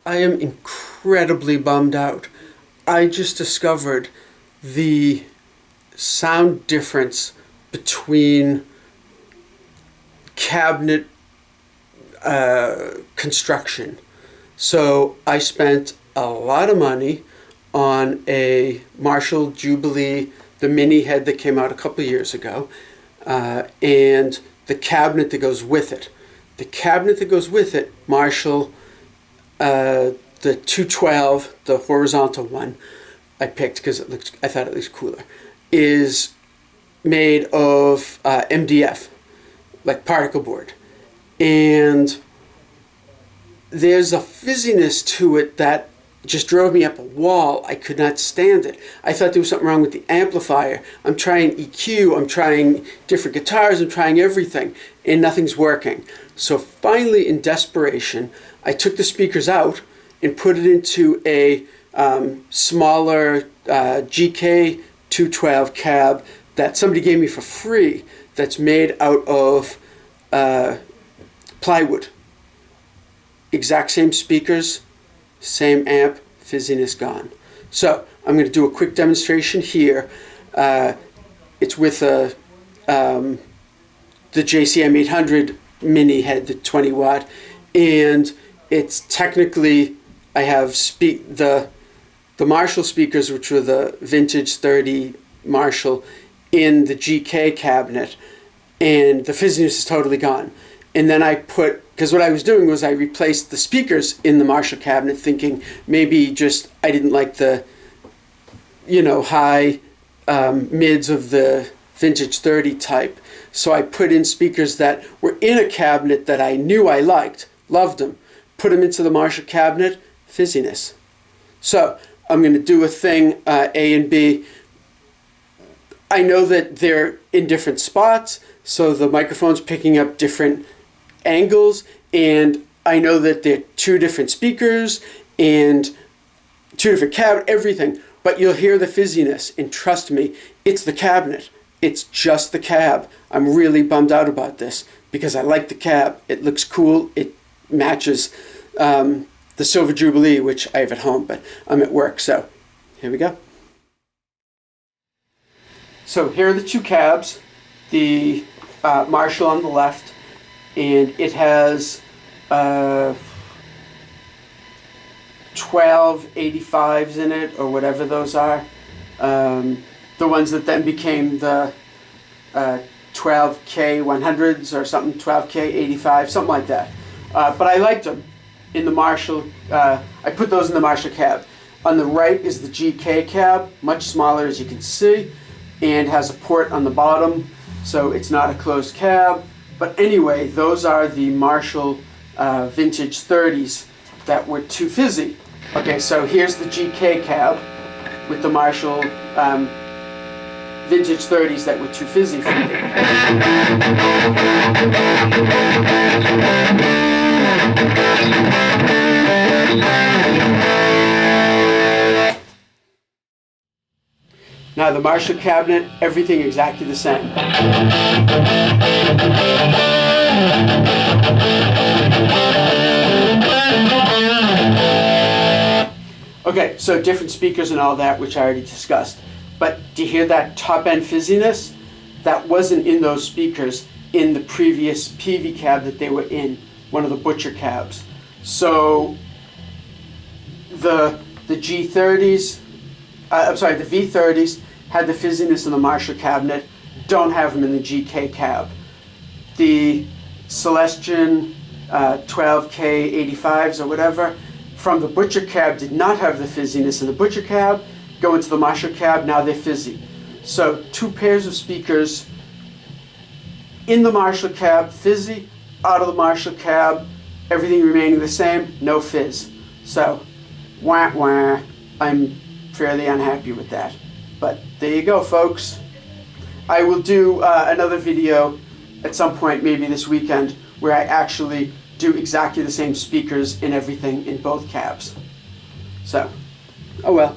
I am incredibly bummed out. I just discovered the sound difference between cabinet construction. So I spent a lot of money on a Marshall Jubilee, the mini head that came out a couple years ago, and the cabinet that goes with it. The cabinet that goes with it, Marshall, the 212, the horizontal one, I picked because I thought it looked cooler, is made of MDF, like particle board. And there's a fizziness to it that just drove me up a wall. I could not stand it. I thought there was something wrong with the amplifier. I'm trying EQ, I'm trying different guitars, I'm trying everything, and nothing's working. So finally, in desperation, I took the speakers out and put it into a smaller GK 212 cab that somebody gave me for free, that's made out of plywood. Exact same speakers, same amp, fizziness gone. So I'm going to do a quick demonstration here. It's with the JCM 800 mini head, the 20 watt, and it's technically, I have the Marshall speakers, which were the vintage 30 Marshall, in the GK cabinet, and the fizziness is totally gone. And then I because what I was doing was I replaced the speakers in the Marshall cabinet, thinking maybe just I didn't like the, high mids of the vintage 30 type. So I put in speakers that were in a cabinet that I knew I liked, loved them, put them into the Marshall cabinet, fizziness. So I'm going to do a thing, A and B. I know that they're in different spots, so the microphone's picking up different angles, and I know that they're two different speakers and two different cabinets, everything, but you'll hear the fizziness, and trust me, it's the cabinet. It's just the cab. I'm really bummed out about this because I like the cab. It looks cool. It matches the Silver Jubilee, which I have at home, but I'm at work, so here we go. So here are the two cabs, the Marshall on the left, and it has 1285s in it, or whatever those are. The ones that then became the 12K 100s or something, 12K 85, something like that. But I liked them in the Marshall. I put those in the Marshall cab. On the right is the GK cab, much smaller as you can see, and has a port on the bottom, so it's not a closed cab. But anyway, those are the Marshall vintage 30s that were too fizzy. Okay, so here's the GK cab with the Marshall vintage 30s that were too fizzy for me. Now the Marshall cabinet, everything exactly the same. Okay, so different speakers and all that, which I already discussed. But do you hear that top end fizziness? That wasn't in those speakers in the previous PV cab that they were in, one of the Butcher cabs. So the G30s, the V30s had the fizziness in the Marshall cabinet, don't have them in the GK cab. The Celestion 12K 85s or whatever from the Butcher cab did not have the fizziness in the Butcher cab, go into the Marshall cab, now they're fizzy. So two pairs of speakers in the Marshall cab, fizzy, out of the Marshall cab, everything remaining the same, no fizz. So, wah wah, I'm fairly unhappy with that. But there you go, folks. I will do another video at some point, maybe this weekend, where I actually do exactly the same speakers and everything in both cabs. So, oh well.